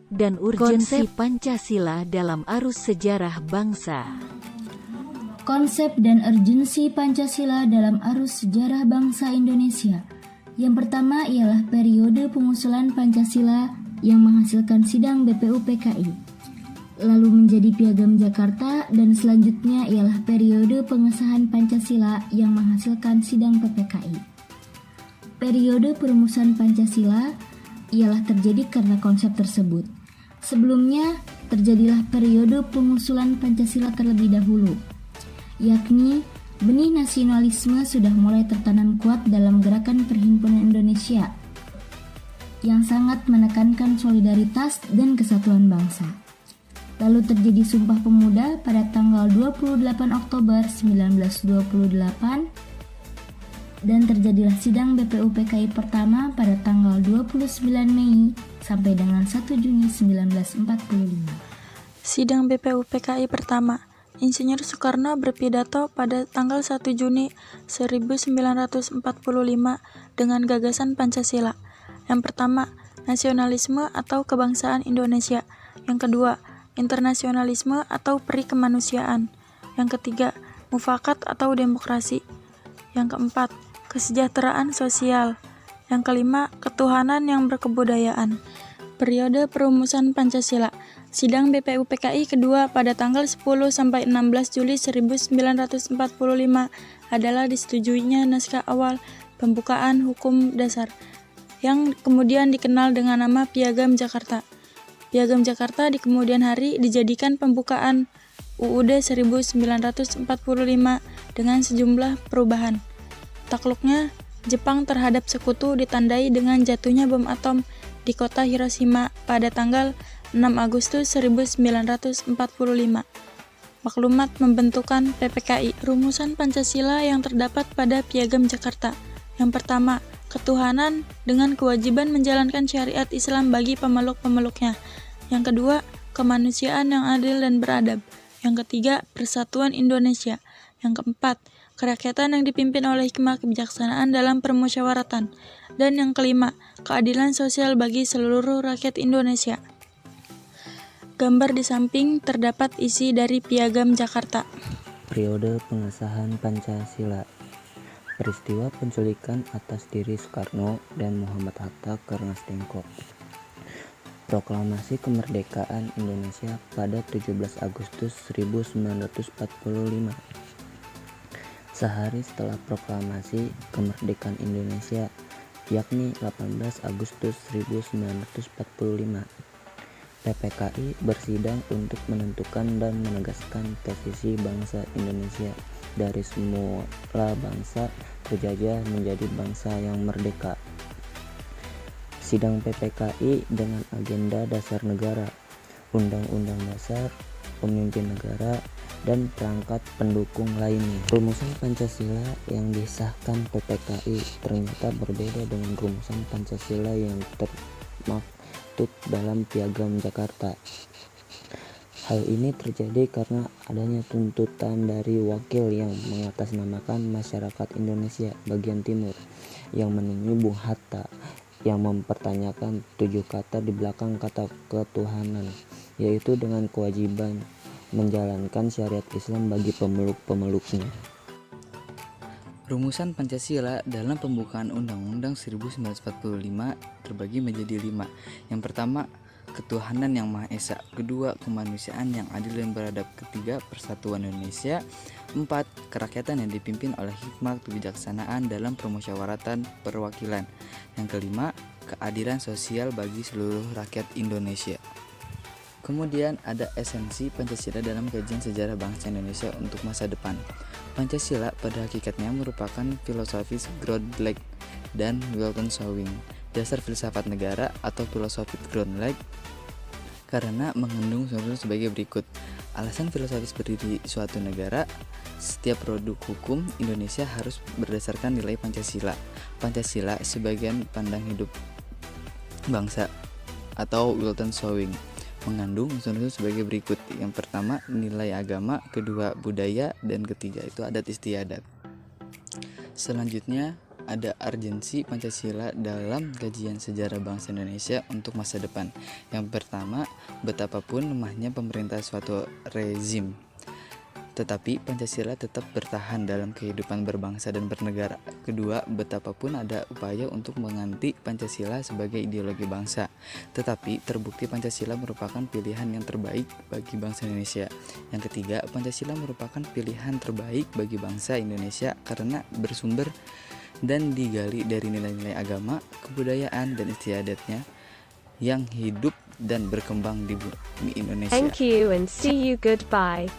dan urgensi Pancasila dalam arus sejarah bangsa. Konsep dan urgensi Pancasila dalam arus sejarah bangsa Indonesia. Yang pertama ialah periode pengusulan Pancasila yang menghasilkan sidang BPUPKI, lalu menjadi Piagam Jakarta, dan selanjutnya ialah periode pengesahan Pancasila yang menghasilkan sidang PPKI. Periode perumusan Pancasila ialah terjadi karena konsep tersebut. Sebelumnya, terjadilah periode pengusulan Pancasila terlebih dahulu, yakni benih nasionalisme sudah mulai tertanam kuat dalam gerakan perhimpunan Indonesia yang sangat menekankan solidaritas dan kesatuan bangsa. Lalu terjadi Sumpah Pemuda pada tanggal 28 Oktober 1928 dan terjadilah sidang BPUPKI pertama pada tanggal 29 Mei sampai dengan 1 Juni 1945. Sidang BPUPKI pertama, Insinyur Soekarno berpidato pada tanggal 1 Juni 1945 dengan gagasan Pancasila. Yang pertama, nasionalisme atau kebangsaan Indonesia. Yang kedua, internasionalisme atau peri kemanusiaan. Yang ketiga, mufakat atau demokrasi. Yang keempat, kesejahteraan sosial. Yang kelima, ketuhanan yang berkebudayaan. Periode perumusan Pancasila. Sidang BPUPKI kedua pada tanggal 10 sampai 16 Juli 1945 adalah disetujuinya naskah awal pembukaan hukum dasar yang kemudian dikenal dengan nama Piagam Jakarta. Piagam Jakarta di kemudian hari dijadikan pembukaan UUD 1945 dengan sejumlah perubahan. Takluknya Jepang terhadap sekutu ditandai dengan jatuhnya bom atom di kota Hiroshima pada tanggal 6 Agustus 1945. Maklumat pembentukan PPKI. Rumusan Pancasila yang terdapat pada Piagam Jakarta. Yang pertama, ketuhanan dengan kewajiban menjalankan syariat Islam bagi pemeluk-pemeluknya. Yang kedua, kemanusiaan yang adil dan beradab. Yang ketiga, persatuan Indonesia. Yang keempat, kerakyatan yang dipimpin oleh hikmah kebijaksanaan dalam permusyawaratan. Dan yang kelima, keadilan sosial bagi seluruh rakyat Indonesia. Gambar di samping terdapat isi dari Piagam Jakarta. Periode pengesahan Pancasila. Peristiwa penculikan atas diri Soekarno dan Muhammad Hatta karena Stengkok. Proklamasi kemerdekaan Indonesia pada 17 Agustus 1945. Sehari setelah proklamasi kemerdekaan Indonesia, yakni 18 Agustus 1945, PPKI bersidang untuk menentukan dan menegaskan posisi bangsa Indonesia dari semula bangsa terjajah menjadi bangsa yang merdeka. Sidang PPKI dengan agenda dasar negara, Undang-Undang Dasar, Pemimpin Negara, dan perangkat pendukung lainnya. Rumusan Pancasila yang disahkan PPKI ternyata berbeda dengan rumusan Pancasila yang termaktub dalam Piagam Jakarta. Hal ini terjadi karena adanya tuntutan dari wakil yang mengatasnamakan masyarakat Indonesia bagian timur yang menemui Bung Hatta yang mempertanyakan 7 kata di belakang kata ketuhanan, yaitu dengan kewajiban menjalankan syariat Islam bagi pemeluk-pemeluknya. Rumusan Pancasila dalam pembukaan Undang-Undang 1945 terbagi menjadi 5. Yang pertama, ketuhanan yang Maha Esa. Kedua, kemanusiaan yang adil dan beradab. Ketiga, persatuan Indonesia. 4, kerakyatan yang dipimpin oleh hikmah kebijaksanaan dalam permusyawaratan perwakilan. Yang kelima, keadilan sosial bagi seluruh rakyat Indonesia. Kemudian ada esensi Pancasila dalam kajian sejarah bangsa Indonesia untuk masa depan. Pancasila pada hakikatnya merupakan filosofis Grundlag dan Wilton Sawing, dasar filsafat negara atau filosofi Grundlag, karena mengandung unsur sebagai berikut. Alasan filosofis berdiri suatu negara, setiap produk hukum Indonesia harus berdasarkan nilai Pancasila. Pancasila sebagian pandang hidup bangsa atau Wilton Sawing mengandung unsur-unsur sebagai berikut. Yang pertama, nilai agama, kedua budaya, dan ketiga itu adat istiadat. Selanjutnya, ada urgensi Pancasila dalam kajian sejarah bangsa Indonesia untuk masa depan. Yang pertama, betapapun lemahnya pemerintah suatu rezim, tetapi Pancasila tetap bertahan dalam kehidupan berbangsa dan bernegara. Kedua, betapapun ada upaya untuk mengganti Pancasila sebagai ideologi bangsa, tetapi terbukti Pancasila merupakan pilihan yang terbaik bagi bangsa Indonesia. Yang ketiga, Pancasila merupakan pilihan terbaik bagi bangsa Indonesia karena bersumber dan digali dari nilai-nilai agama, kebudayaan, dan istiadatnya yang hidup dan berkembang di bumi Indonesia. Thank you and see you. Goodbye.